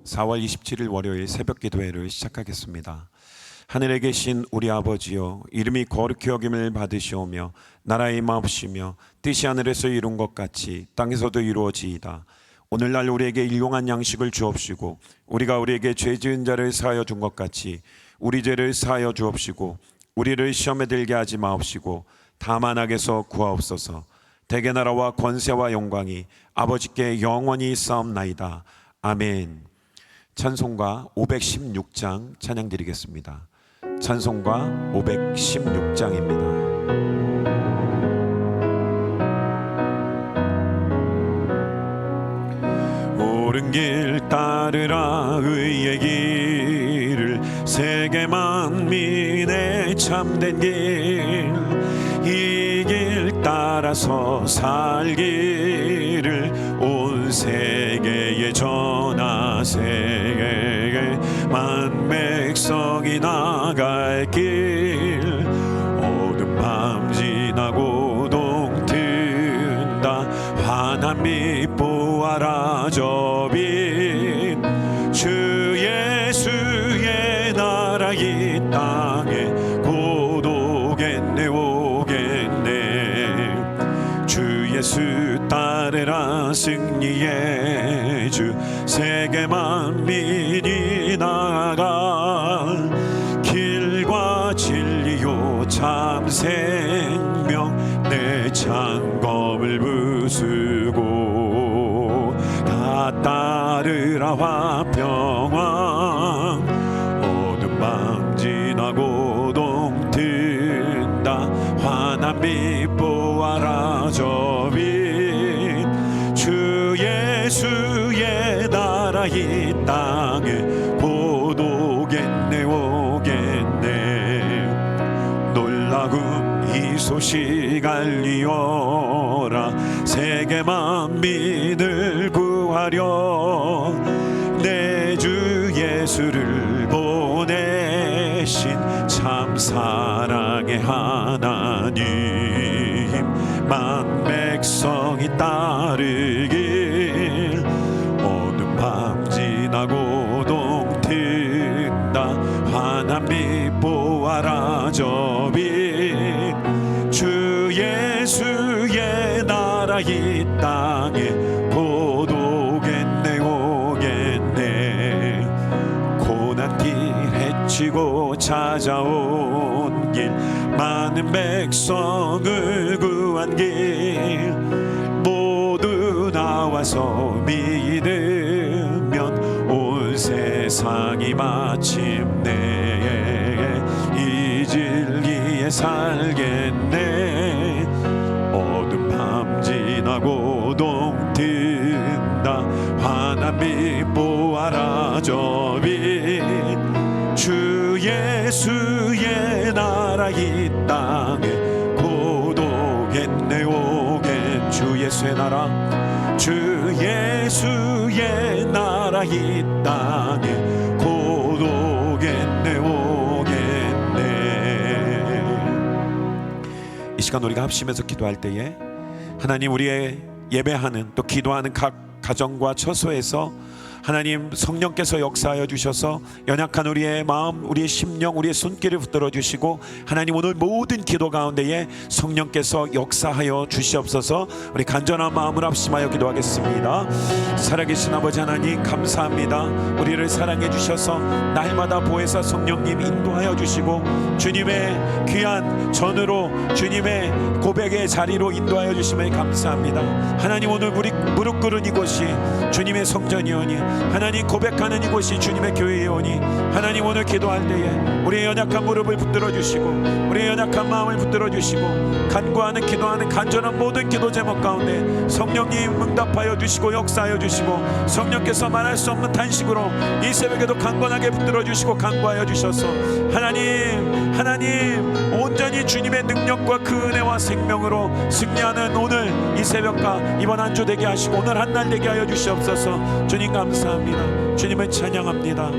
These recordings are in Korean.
4월 27일 월요일 새벽 기도회를 시작하겠습니다. 하늘에 계신 우리 아버지여, 이름이 거룩히 여김을 받으시오며 나라의 임하옵시며 뜻이 하늘에서 이룬 것 같이 땅에서도 이루어지이다. 오늘날 우리에게 일용할 양식을 주옵시고 우리가 우리에게 죄 지은 자를 사하여 준 것 같이 우리 죄를 사하여 주옵시고 우리를 시험에 들게 하지 마옵시고 다만 악에서 구하옵소서. 대개 나라와 권세와 영광이 아버지께 영원히 있사옵나이다. 아멘. 찬송가 516장 찬양 드리겠습니다. 찬송가 516장입니다. 옳은 길 따르라 의의 길을, 세계 만민의 참된 길, 이 길 따라서 살기를 온 세계에 전하세. 만 백성이 나갈 길, 어두운 밤 지나고 동튼다. 환한 빛 보아라 저 빛, 주 예수의 나라 이 땅에 곧 오겠네 오겠네. 주 예수 따르라 승리의 주, 세계 만민이 나가 길과 진리요 참 생명, 내 창검을 부수고 다 따르라 화평왕. 어두운 밤 지나고 동튼다. 환한 빛 보아라 저 빛, 주 예수의 나라 이 땅에 곧 오겠네 오겠네. 놀라운 이 소식 알리어라, 세계 만민을 구하려 내 주 예수를 보내신 참 사랑의 하나님. 만 백성이 따르길, 어두운 밤 지나고 동튼다. 환한 빛 보아라 저 빛, 주 예수의 나라 이 땅에 곧 오겠네 오겠네. 고난길 헤치고 찾아온 길, 많은 백성을 구한 길, 모두 나와서 믿으면 온 세상이 마침내 이 진리에 살겠네. 어두운 밤 지나고 동튼다. 환한 빛 보아라 저 빛, 주 예수의 나라 이 땅에 곧 오겠네 오겠네. 주 예수의 나라, 주 예수의 나라 이 땅에 곧 오겠네 오겠네. 이 시간 우리가 합심해서 기도할 때에 하나님, 우리의 예배하는 또 기도하는 각 가정과 처소에서 하나님 성령께서 역사하여 주셔서 연약한 우리의 마음, 우리의 심령, 우리의 손길을 붙들어 주시고 하나님, 오늘 모든 기도 가운데에 성령께서 역사하여 주시옵소서. 우리 간절한 마음을 합심하여 기도하겠습니다. 살아계신 아버지 하나님, 감사합니다. 우리를 사랑해 주셔서 날마다 보혜사 성령님 인도하여 주시고 주님의 귀한 전으로, 주님의 고백의 자리로 인도하여 주심에 감사합니다. 하나님, 오늘 무릎 꿇은 이곳이 주님의 성전이오니, 하나님 고백하는 이곳이 주님의 교회이오니, 하나님 오늘 기도할 때에 우리의 연약한 무릎을 붙들어 주시고 우리의 연약한 마음을 붙들어 주시고 간구하는 기도하는 간절한 모든 기도 제목 가운데 성령님 응답하여 주시고 역사하여 주시고 성령께서 말할 수 없는 탄식으로 이 새벽에도 강건하게 붙들어 주시고 간구하여 주셔서 하나님 온전히 주님의 능력과 그 은혜와 생명으로 승리하는 오늘 이 새벽과 이번 한 주 되게 하시고 오늘 한 날 되게 하여 주시옵소서. 주님 감사합니다. 주님을 찬양합니다.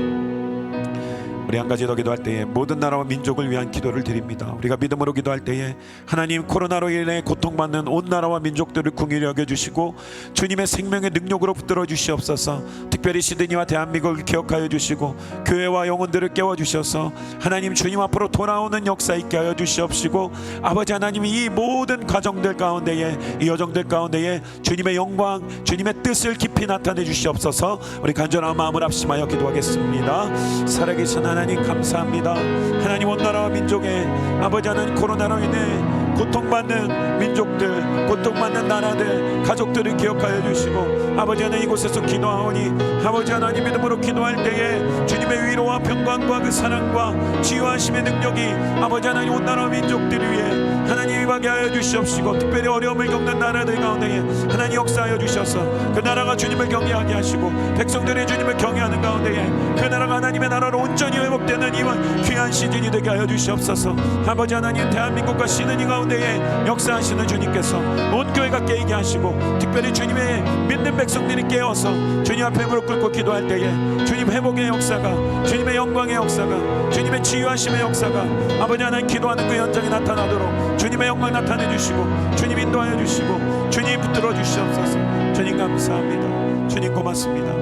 우리 한 가지 더 기도할 때에 모든 나라와 민족을 위한 기도를 드립니다. 우리가 믿음으로 기도할 때에 하나님, 코로나로 인해 고통받는 온 나라와 민족들을 긍휼히 여겨주시고 주님의 생명의 능력으로 붙들어 주시옵소서. 특별히 시드니와 대한민국을 기억하여 주시고 교회와 영혼들을 깨워주셔서 하나님, 주님 앞으로 돌아오는 역사 있게 하여 주시옵시고, 아버지 하나님, 이 모든 가정들 가운데에, 이 여정들 가운데에 주님의 영광, 주님의 뜻을 깊이 나타내 주시옵소서. 우리 간절한 마음을 합심하여 기도하겠습니다. 살아계신 하나님 감사합니다. 하나님, 온 나라와 민족에 아버지 하나님, 코로나로 인해 고통받는 민족들, 고통받는 나라들, 가족들을 기억하여 주시고, 아버지 하나님, 이곳에서 기도하오니 아버지 하나님, 믿음으로 기도할 때에 주님의 위로와 평강과 그 사랑과 치유하심의 능력이 아버지 하나님, 온 나라와 민족들을 위해 하나님 임하게 하여 주시옵시고, 특별히 어려움을 겪는 나라들 가운데에 하나님 역사하여 주셔서 그 나라가 주님을 경외하게 하시고 백성들의 주님을 경외하는 가운데에 그 나라가 하나님의 나라로 온전히 회복되는 이와 귀한 시즌이 되게 하여 주시옵소서. 아버지 하나님, 대한민국과 시드니 가운데에 역사하시는 주님께서 온 교회가 깨이게 하시고, 특별히 주님의 믿는 백성들이 깨어서 주님 앞에 무릎 꿇고 기도할 때에 주님 회복의 역사가, 주님의 영광의 역사가, 주님의 치유하심의 역사가 아버지 하나님, 기도하는 그 현장에 나타나도록 주님의 영광 나타내 주시고, 주님 인도하여 주시고, 주님 붙들어 주시옵소서. 주님 감사합니다. 주님 고맙습니다.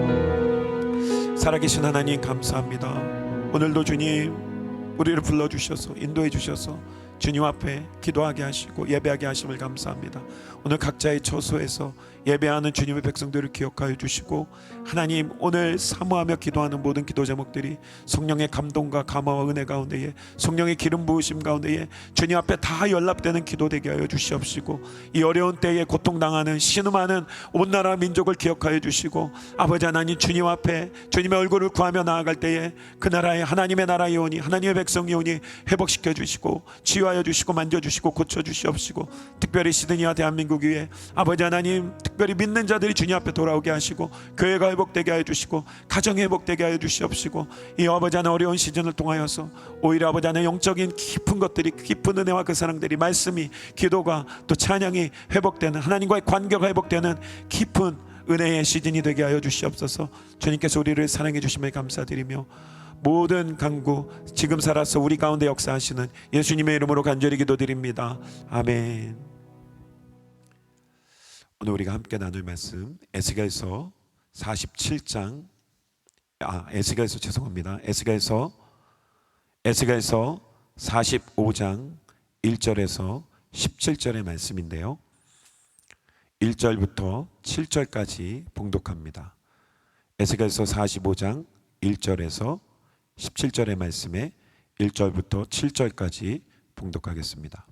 살아계신 하나님 감사합니다. 오늘도 주님 우리를 불러주셔서 인도해 주셔서 주님 앞에 기도하게 하시고 예배하게 하심을 감사합니다. 오늘 각자의 처소에서 예배하는 주님의 백성들을 기억하여 주시고, 하나님, 오늘 사모하며 기도하는 모든 기도 제목들이 성령의 감동과 감화와 은혜 가운데에, 성령의 기름 부으심 가운데에 주님 앞에 다 연락되는 기도 되게 하여 주시옵시고, 이 어려운 때에 고통당하는 신음하는 온 나라 민족을 기억하여 주시고, 아버지 하나님, 주님 앞에 주님의 얼굴을 구하며 나아갈 때에 그 나라의 하나님의 나라의 영혼이, 하나님의 백성의 영혼이 회복시켜 주시고 치유하여 주시고 만져주시고 고쳐주시옵시고, 특별히 시드니와 대한민국 위에 아버지 하나님, 특별히 믿는 자들이 주님 앞에 돌아오게 하시고 교회가 회복되게 하여 주시고 가정이 회복되게 하여 주시옵시고, 이 아버지 하나님 어려운 시즌을 통하여서 오히려 아버지 하나님 영적인 깊은 것들이, 깊은 은혜와 그 사랑들이, 말씀이, 기도가, 또 찬양이 회복되는, 하나님과의 관계가 회복되는 깊은 은혜의 시즌이 되게 하여 주시옵소서. 주님께서 우리를 사랑해 주심에 감사드리며 모든 간구 지금 살아서 우리 가운데 역사하시는 예수님의 이름으로 간절히 기도드립니다. 아멘. 오늘 우리가 함께 나눌 말씀 에스겔서 47장 에스겔서 45장 1절에서 17절의 말씀인데요, 1절부터 7절까지 봉독합니다. 에스겔서 45장 1절에서 17절의 말씀에 1절부터 7절까지 봉독하겠습니다.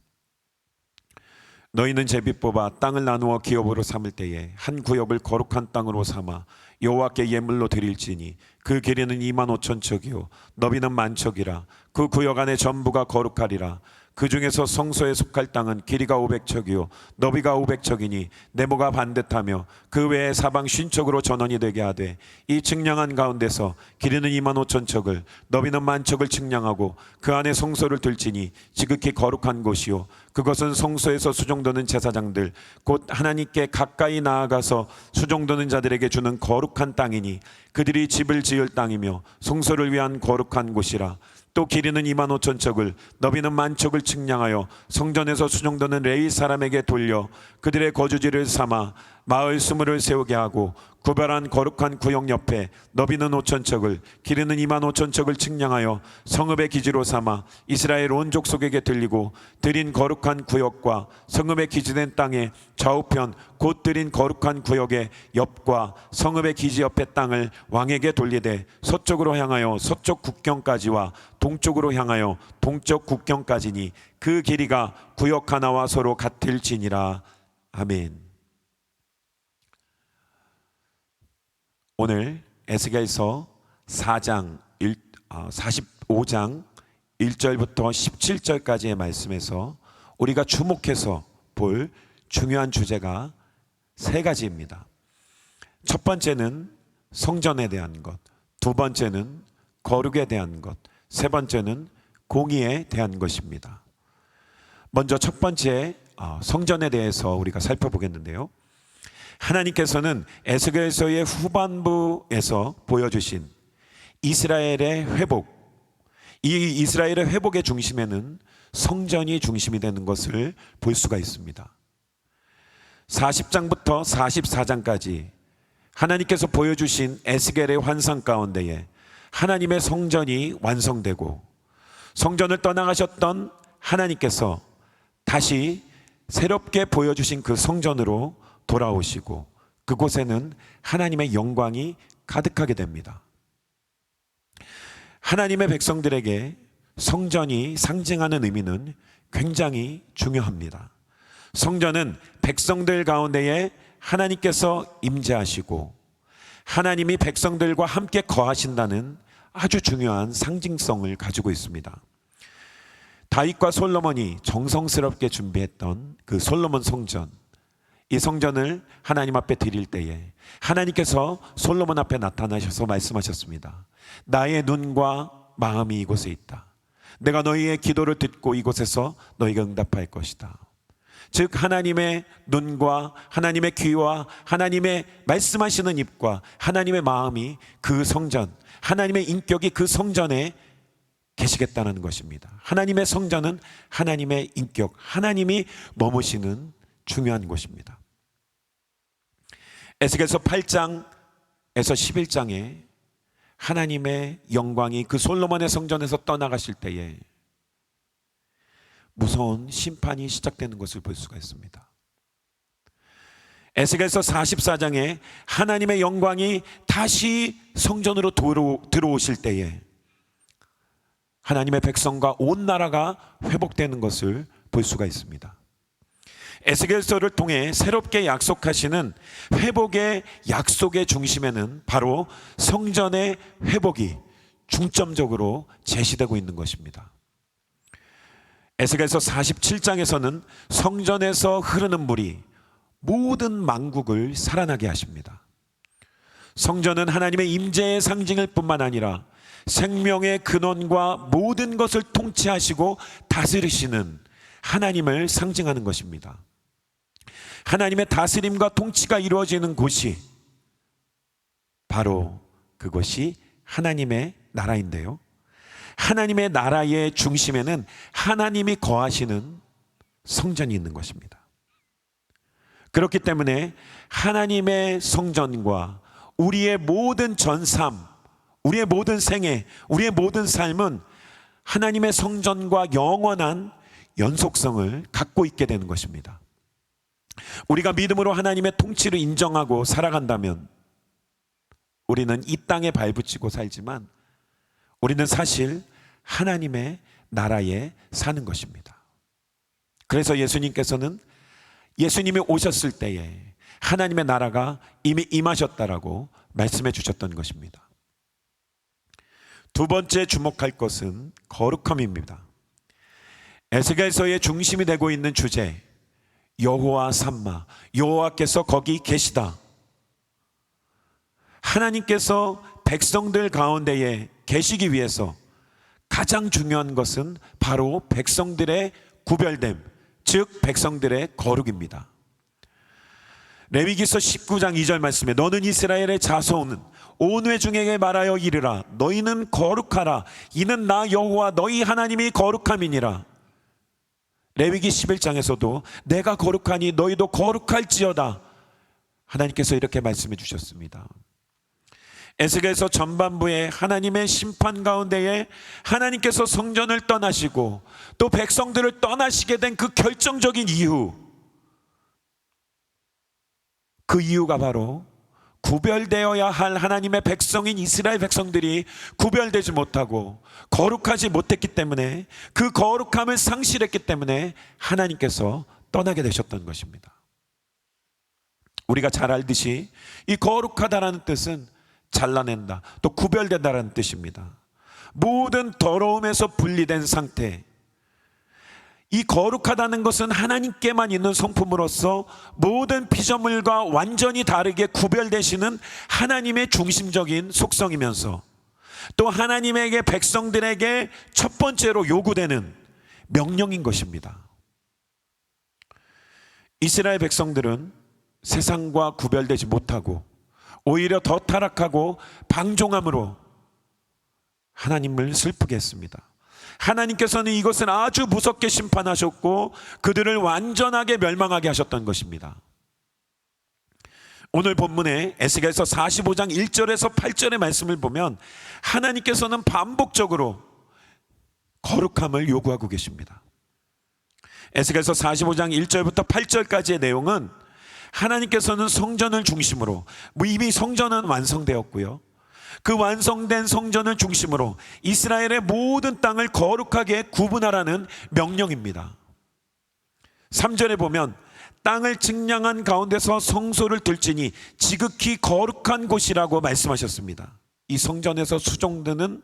너희는 제비 뽑아 땅을 나누어 기업으로 삼을 때에 한 구역을 거룩한 땅으로 삼아 여호와께 예물로 드릴지니 그 길이는 25,000척이요 너비는 10,000척이라. 그 구역 안에 전부가 거룩하리라. 그 중에서 성소에 속할 땅은 길이가 500척이요 너비가 500척이니 네모가 반듯하며 그 외에 사방 50척으로 전원이 되게 하되, 이 측량한 가운데서 길이는 25,000척을 너비는 10,000척을 측량하고 그 안에 성소를 들지니 지극히 거룩한 곳이요 그것은 성소에서 수종드는 제사장들 곧 하나님께 가까이 나아가서 수종드는 자들에게 주는 거룩한 땅이니 그들이 집을 지을 땅이며 성소를 위한 거룩한 곳이라. 또 길이는 25,000척을 너비는 10,000척을 측량하여 성전에서 수종드는 레위 사람에게 돌려 그들의 거주지를 삼아 마을 20을 세우게 하고, 구별한 거룩한 구역 옆에 너비는 5,000척을 길이는 25,000척을 측량하여 성읍의 기지로 삼아 이스라엘 온 족속에게 들리고, 드린 거룩한 구역과 성읍의 기지된 땅의 좌우편 곧 드린 거룩한 구역의 옆과 성읍의 기지 옆의 땅을 왕에게 돌리되 서쪽으로 향하여 서쪽 국경까지와 동쪽으로 향하여 동쪽 국경까지니 그 길이가 구역 하나와 서로 같을지니라. 아멘. 오늘 에스겔서 45장 1절부터 17절까지의 말씀에서 우리가 주목해서 볼 중요한 주제가 세 가지입니다. 첫 번째는 성전에 대한 것, 두 번째는 거룩에 대한 것, 세 번째는 공의에 대한 것입니다. 먼저 첫 번째 성전에 대해서 우리가 살펴보겠는데요, 하나님께서는 에스겔서의 후반부에서 보여주신 이스라엘의 회복, 이 이스라엘의 회복의 중심에는 성전이 중심이 되는 것을 볼 수가 있습니다. 40장부터 44장까지 하나님께서 보여주신 에스겔의 환상 가운데에 하나님의 성전이 완성되고, 성전을 떠나가셨던 하나님께서 다시 새롭게 보여주신 그 성전으로 돌아오시고, 그곳에는 하나님의 영광이 가득하게 됩니다. 하나님의 백성들에게 성전이 상징하는 의미는 굉장히 중요합니다. 성전은 백성들 가운데에 하나님께서 임재하시고 하나님이 백성들과 함께 거하신다는 아주 중요한 상징성을 가지고 있습니다. 다윗과 솔로몬이 정성스럽게 준비했던 그 솔로몬 성전, 이 성전을 하나님 앞에 드릴 때에 하나님께서 솔로몬 앞에 나타나셔서 말씀하셨습니다. 나의 눈과 마음이 이곳에 있다. 내가 너희의 기도를 듣고 이곳에서 너희가 응답할 것이다. 즉 하나님의 눈과 하나님의 귀와 하나님의 말씀하시는 입과 하나님의 마음이 그 성전, 하나님의 인격이 그 성전에 계시겠다는 것입니다. 하나님의 성전은 하나님의 인격, 하나님이 머무시는 중요한 곳입니다. 에스겔서 8장에서 11장에 하나님의 영광이 그 솔로몬의 성전에서 떠나가실 때에 무서운 심판이 시작되는 것을 볼 수가 있습니다. 에스겔서 44장에 하나님의 영광이 다시 성전으로 들어오실 때에 하나님의 백성과 온 나라가 회복되는 것을 볼 수가 있습니다. 에스겔서를 통해 새롭게 약속하시는 회복의 약속의 중심에는 바로 성전의 회복이 중점적으로 제시되고 있는 것입니다. 에스겔서 47장에서는 성전에서 흐르는 물이 모든 만국을 살아나게 하십니다. 성전은 하나님의 임재의 상징일 뿐만 아니라 생명의 근원과 모든 것을 통치하시고 다스리시는 하나님을 상징하는 것입니다. 하나님의 다스림과 통치가 이루어지는 곳이 바로 그것이 하나님의 나라인데요, 하나님의 나라의 중심에는 하나님이 거하시는 성전이 있는 것입니다. 그렇기 때문에 하나님의 성전과 우리의 모든 전삼, 우리의 모든 생애, 우리의 모든 삶은 하나님의 성전과 영원한 연속성을 갖고 있게 되는 것입니다. 우리가 믿음으로 하나님의 통치를 인정하고 살아간다면 우리는 이 땅에 발붙이고 살지만 우리는 사실 하나님의 나라에 사는 것입니다. 그래서 예수님께서는 예수님이 오셨을 때에 하나님의 나라가 이미 임하셨다라고 말씀해 주셨던 것입니다. 두 번째 주목할 것은 거룩함입니다. 에스겔서의 중심이 되고 있는 주제, 여호와 삼마, 여호와께서 거기 계시다. 하나님께서 백성들 가운데에 계시기 위해서 가장 중요한 것은 바로 백성들의 구별됨, 즉 백성들의 거룩입니다. 레위기서 19장 2절 말씀에 너는 이스라엘의 자손은 온 회중에게 말하여 이르라. 너희는 거룩하라. 이는 나 여호와 너희 하나님이 거룩함이니라. 레위기 11장에서도 내가 거룩하니 너희도 거룩할지어다. 하나님께서 이렇게 말씀해 주셨습니다. 에스겔서 전반부에 하나님의 심판 가운데에 하나님께서 성전을 떠나시고 또 백성들을 떠나시게 된 그 결정적인 이유, 그 이유가 바로 구별되어야 할 하나님의 백성인 이스라엘 백성들이 구별되지 못하고 거룩하지 못했기 때문에, 그 거룩함을 상실했기 때문에 하나님께서 떠나게 되셨던 것입니다. 우리가 잘 알듯이 이 거룩하다라는 뜻은 잘라낸다, 또 구별된다라는 뜻입니다. 모든 더러움에서 분리된 상태, 이 거룩하다는 것은 하나님께만 있는 성품으로서 모든 피조물과 완전히 다르게 구별되시는 하나님의 중심적인 속성이면서 또 하나님에게 백성들에게 첫 번째로 요구되는 명령인 것입니다. 이스라엘 백성들은 세상과 구별되지 못하고 오히려 더 타락하고 방종함으로 하나님을 슬프게 했습니다. 하나님께서는 이것을 아주 무섭게 심판하셨고 그들을 완전하게 멸망하게 하셨던 것입니다. 오늘 본문에 에스겔서 45장 1절에서 8절의 말씀을 보면 하나님께서는 반복적으로 거룩함을 요구하고 계십니다. 에스겔서 45장 1절부터 8절까지의 내용은 하나님께서는 성전을 중심으로, 이미 성전은 완성되었고요, 그 완성된 성전을 중심으로 이스라엘의 모든 땅을 거룩하게 구분하라는 명령입니다. 3절에 보면 땅을 측량한 가운데서 성소를 들지니 지극히 거룩한 곳이라고 말씀하셨습니다. 이 성전에서 수종드는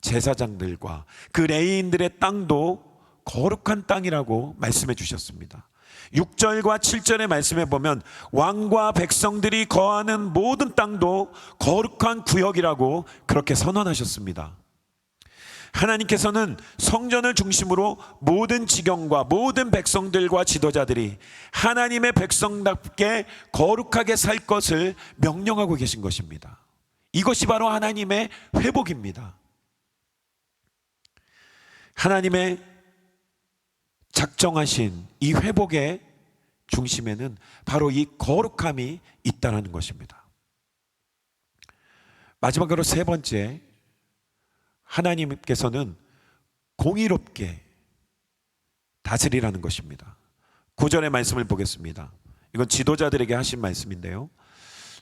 제사장들과 그 레위인들의 땅도 거룩한 땅이라고 말씀해 주셨습니다. 6절과 7절의 말씀에 보면 왕과 백성들이 거하는 모든 땅도 거룩한 구역이라고 그렇게 선언하셨습니다. 하나님께서는 성전을 중심으로 모든 지경과 모든 백성들과 지도자들이 하나님의 백성답게 거룩하게 살 것을 명령하고 계신 것입니다. 이것이 바로 하나님의 회복입니다. 하나님의 작정하신 이 회복의 중심에는 바로 이 거룩함이 있다는 것입니다. 마지막으로 세 번째, 하나님께서는 공의롭게 다스리라는 것입니다. 9절의 말씀을 보겠습니다. 이건 지도자들에게 하신 말씀인데요.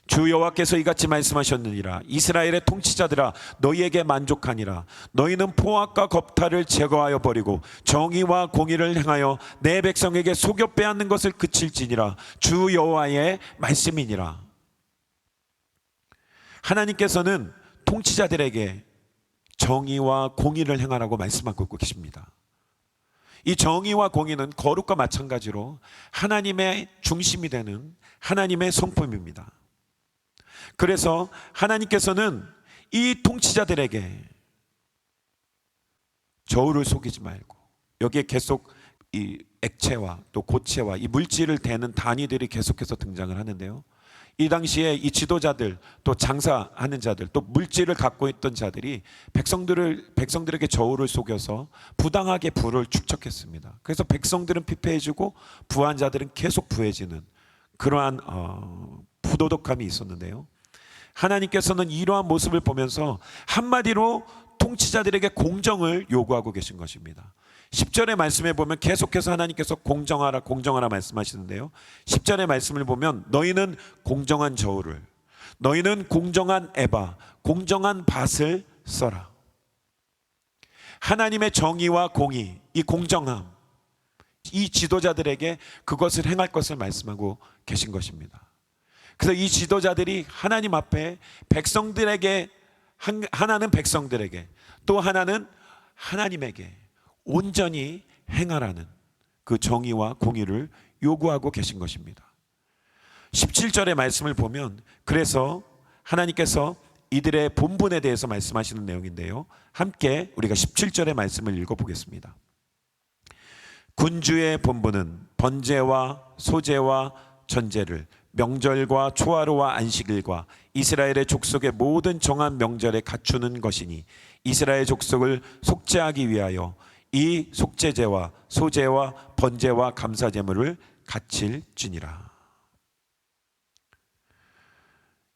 주 여호와께서 이같이 말씀하셨느니라. 이스라엘의 통치자들아, 너희에게 만족하니라. 너희는 포악과 겁탈을 제거하여 버리고 정의와 공의를 행하여 내 백성에게 속여 빼앗는 것을 그칠지니라. 주 여호와의 말씀이니라. 하나님께서는 통치자들에게 정의와 공의를 행하라고 말씀하고 계십니다. 이 정의와 공의는 거룩과 마찬가지로 하나님의 중심이 되는 하나님의 성품입니다. 그래서 하나님께서는 이 통치자들에게 저울을 속이지 말고, 여기에 계속 이 액체와 또 고체와 이 물질을 대는 단위들이 계속해서 등장을 하는데요, 이 당시에 이 지도자들, 또 장사하는 자들, 또 물질을 갖고 있던 자들이 백성들에게 저울을 속여서 부당하게 부를 축적했습니다. 그래서 백성들은 피폐해지고 부한 자들은 계속 부해지는 그러한 부도덕함이 있었는데요, 하나님께서는 이러한 모습을 보면서 한마디로 통치자들에게 공정을 요구하고 계신 것입니다. 10절의 말씀에 보면 계속해서 하나님께서 공정하라 공정하라 말씀하시는데요, 10절의 말씀을 보면 너희는 공정한 저울을, 너희는 공정한 에바, 공정한 밭을 써라. 하나님의 정의와 공의, 이 공정함, 이 지도자들에게 그것을 행할 것을 말씀하고 계신 것입니다. 그래서 이 지도자들이 하나님 앞에 백성들에게, 하나는 백성들에게, 또 하나는 하나님에게 온전히 행하라는 그 정의와 공의를 요구하고 계신 것입니다. 17절의 말씀을 보면 그래서 하나님께서 이들의 본분에 대해서 말씀하시는 내용인데요, 함께 우리가 17절의 말씀을 읽어보겠습니다. 군주의 본분은 번제와 소제와 전제를, 명절과 초하루와 안식일과 이스라엘의 족속의 모든 정한 명절에 갖추는 것이니 이스라엘 족속을 속죄하기 위하여 이 속죄제와 소제와 번제와 감사제물을 갖칠지니라.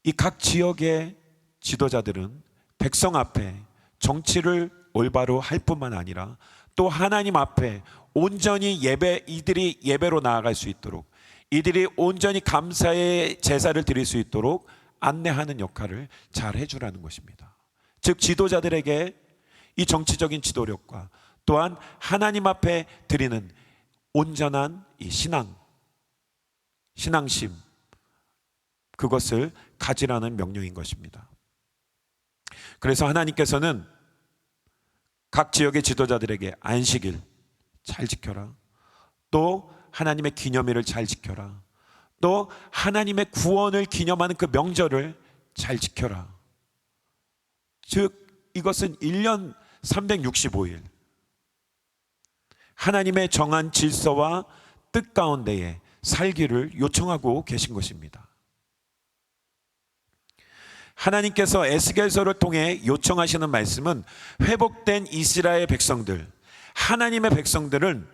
이 각 지역의 지도자들은 백성 앞에 정치를 올바로 할 뿐만 아니라 또 하나님 앞에 온전히 이들이 예배로 나아갈 수 있도록, 이들이 온전히 감사의 제사를 드릴 수 있도록 안내하는 역할을 잘 해주라는 것입니다. 즉 지도자들에게 이 정치적인 지도력과 또한 하나님 앞에 드리는 온전한 이 신앙심, 그것을 가지라는 명령인 것입니다. 그래서 하나님께서는 각 지역의 지도자들에게 안식일 잘 지켜라, 또 하나님의 기념일을 잘 지켜라, 또 하나님의 구원을 기념하는 그 명절을 잘 지켜라. 즉 이것은 1년 365일 하나님의 정한 질서와 뜻 가운데에 살기를 요청하고 계신 것입니다. 하나님께서 에스겔서를 통해 요청하시는 말씀은 회복된 이스라엘 백성들, 하나님의 백성들은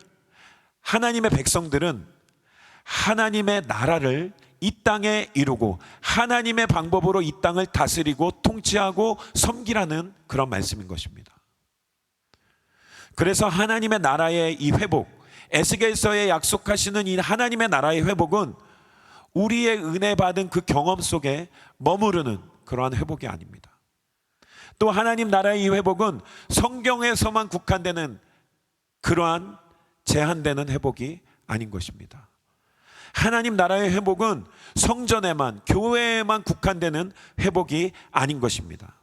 하나님의 나라를 이 땅에 이루고 하나님의 방법으로 이 땅을 다스리고 통치하고 섬기라는 그런 말씀인 것입니다. 그래서 하나님의 나라의 이 회복, 에스겔서에 약속하시는 이 하나님의 나라의 회복은 우리의 은혜 받은 그 경험 속에 머무르는 그러한 회복이 아닙니다. 또 하나님 나라의 이 회복은 성경에서만 국한되는 그러한 제한되는 회복이 아닌 것입니다. 하나님 나라의 회복은 성전에만, 교회에만 국한되는 회복이 아닌 것입니다.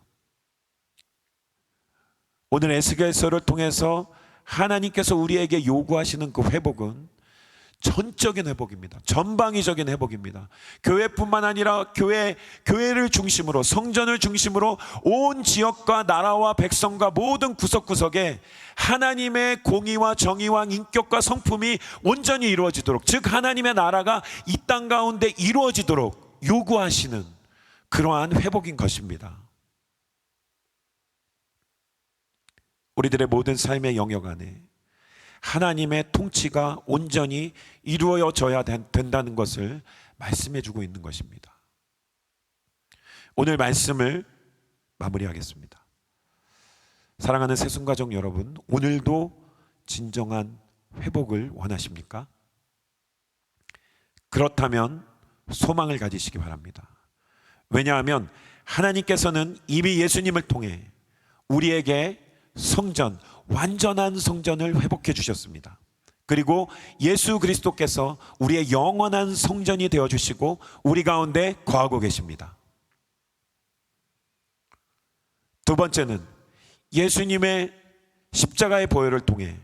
오늘 에스겔서를 통해서 하나님께서 우리에게 요구하시는 그 회복은 전적인 회복입니다. 전방위적인 회복입니다. 교회뿐만 아니라 교회를 중심으로, 성전을 중심으로 온 지역과 나라와 백성과 모든 구석구석에 하나님의 공의와 정의와 인격과 성품이 온전히 이루어지도록, 즉 하나님의 나라가 이 땅 가운데 이루어지도록 요구하시는 그러한 회복인 것입니다. 우리들의 모든 삶의 영역 안에 하나님의 통치가 온전히 이루어져야 된다는 것을 말씀해 주고 있는 것입니다. 오늘 말씀을 마무리하겠습니다. 사랑하는 새순가족 여러분, 오늘도 진정한 회복을 원하십니까? 그렇다면 소망을 가지시기 바랍니다. 왜냐하면 하나님께서는 이미 예수님을 통해 우리에게 성전, 완전한 성전을 회복해 주셨습니다. 그리고 예수 그리스도께서 우리의 영원한 성전이 되어주시고 우리 가운데 거하고 계십니다. 두 번째는 예수님의 십자가의 보혈을 통해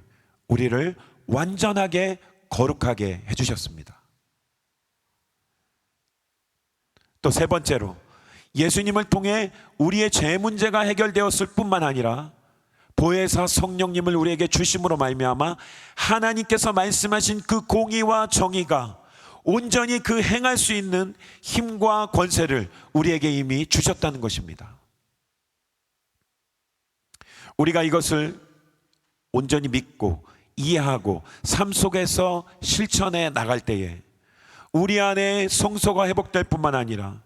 우리를 완전하게 거룩하게 해주셨습니다. 또 세 번째로 예수님을 통해 우리의 죄 문제가 해결되었을 뿐만 아니라 보혜사 성령님을 우리에게 주심으로 말미암아 하나님께서 말씀하신 그 공의와 정의가 온전히 그 행할 수 있는 힘과 권세를 우리에게 이미 주셨다는 것입니다. 우리가 이것을 온전히 믿고 이해하고 삶 속에서 실천해 나갈 때에 우리 안에 성소가 회복될 뿐만 아니라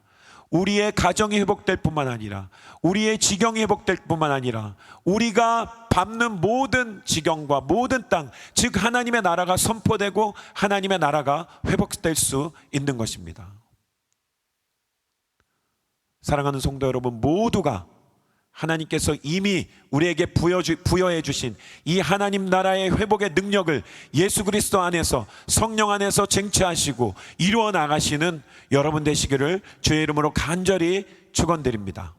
우리의 가정이 회복될 뿐만 아니라 우리의 지경이 회복될 뿐만 아니라 우리가 밟는 모든 지경과 모든 땅, 즉 하나님의 나라가 선포되고 하나님의 나라가 회복될 수 있는 것입니다. 사랑하는 성도 여러분, 모두가 하나님께서 이미 우리에게 부여해 주신 이 하나님 나라의 회복의 능력을 예수 그리스도 안에서, 성령 안에서 쟁취하시고 이루어 나가시는 여러분 되시기를 주의 이름으로 간절히 축원드립니다.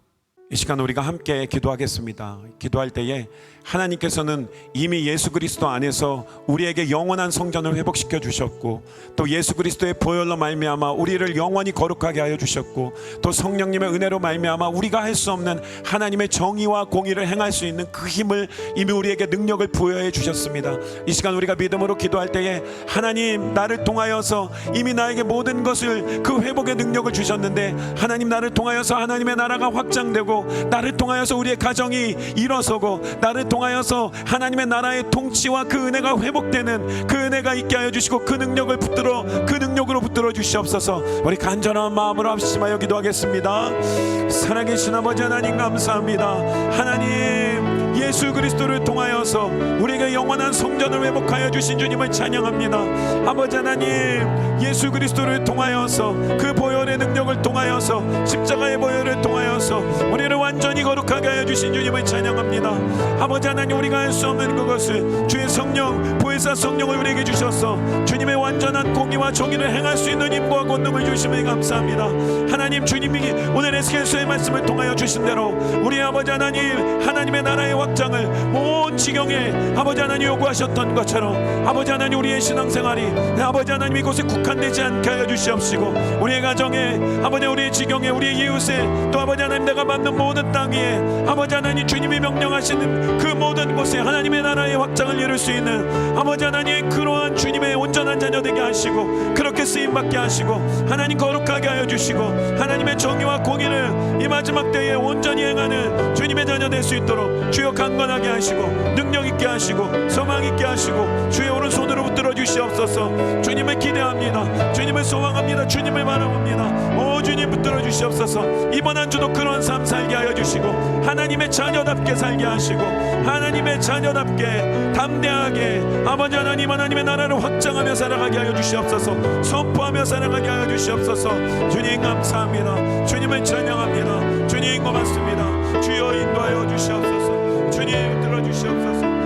이 시간 우리가 함께 기도하겠습니다. 기도할 때에 하나님께서는 이미 예수 그리스도 안에서 우리에게 영원한 성전을 회복시켜 주셨고, 또 예수 그리스도의 보혈로 말미암아 우리를 영원히 거룩하게 하여 주셨고, 또 성령님의 은혜로 말미암아 우리가 할 수 없는 하나님의 정의와 공의를 행할 수 있는 그 힘을 이미 우리에게 능력을 부여해 주셨습니다. 이 시간 우리가 믿음으로 기도할 때에 하나님, 나를 통하여서 이미 나에게 모든 것을, 그 회복의 능력을 주셨는데 하나님, 나를 통하여서 하나님의 나라가 확장되고, 나를 통하여서 우리의 가정이 일어서고, 나를 통하여서 하나님의 나라의 통치와 그 은혜가 회복되는 그 은혜가 있게 하여 주시고, 그 능력을 그 능력으로 붙들어 주시옵소서. 우리 간절한 마음으로 합심하여 기도하겠습니다. 살아계신 아버지 하나님, 감사합니다. 하나님, 예수 그리스도를 통하여서 우리에게 영원한 성전을 회복하여 주신 주님을 찬양합니다. 아버지 하나님, 예수 그리스도를 통하여서, 그 보혈의 능력을 통하여서, 십자가의 보혈을 통하여서 우리를 완전히 거룩하게 하여 주신 주님을 찬양합니다. 아버지 하나님, 우리가 할 수 없는 그것을 주의 성령, 보혜사 성령을 우리에게 주셔서 주님의 완전한 공의와 정의를 행할 수 있는 힘과 권능을 주심에 감사합니다. 하나님, 주님이 오늘 에스겔서의 말씀을 통하여 주신 대로 우리 아버지 하나님, 하나님의 나라의 확장을 온 지경에 아버지 하나님 요구하셨던 것처럼 아버지 하나님, 우리의 신앙생활이 아버지 하나님 이곳에 국한되지 않게 하여 주시옵시고, 우리의 가정에, 아버지 우리의 지경에, 우리의 이웃에, 또 아버지 하나님 내가 밟는 모든 땅 위에 아버지 하나님 주님이 명령하시는 그 모든 곳에 하나님의 나라의 확장을 이룰 수 있는 아버지 하나님, 그러한 주님의 온전한 선한 자녀 되게 하시고 그렇게 쓰임받게 하시고 하나님 거룩하게 하여 주시고 하나님의 정의와 공의를 이 마지막 때에 온전히 행하는 주님의 자녀 될 수 있도록 주여 강건하게 하시고 능력 있게 하시고 소망 있게 하시고 주의 오른손으로 붙들어 주시옵소서. 주님을 기대합니다. 주님을 소망합니다. 주님을 바라봅니다. 오 주님 붙들어 주시옵소서. 이번 한 주도 그런 삶 살게 하여 주시고 하나님의 자녀답게 살게 하시고 하나님의 자녀답게 담대하게 아버지 하나님 하나님의 나라를 확장하며 살아가게 하여 주시옵소서. 선포하며 살아가게 하여 주시옵소서. 주님 감사합니다. 주님을 찬양합니다. 주님 고맙습니다. 주여 인도하여 주시옵소서. 주님 들어주시옵소서.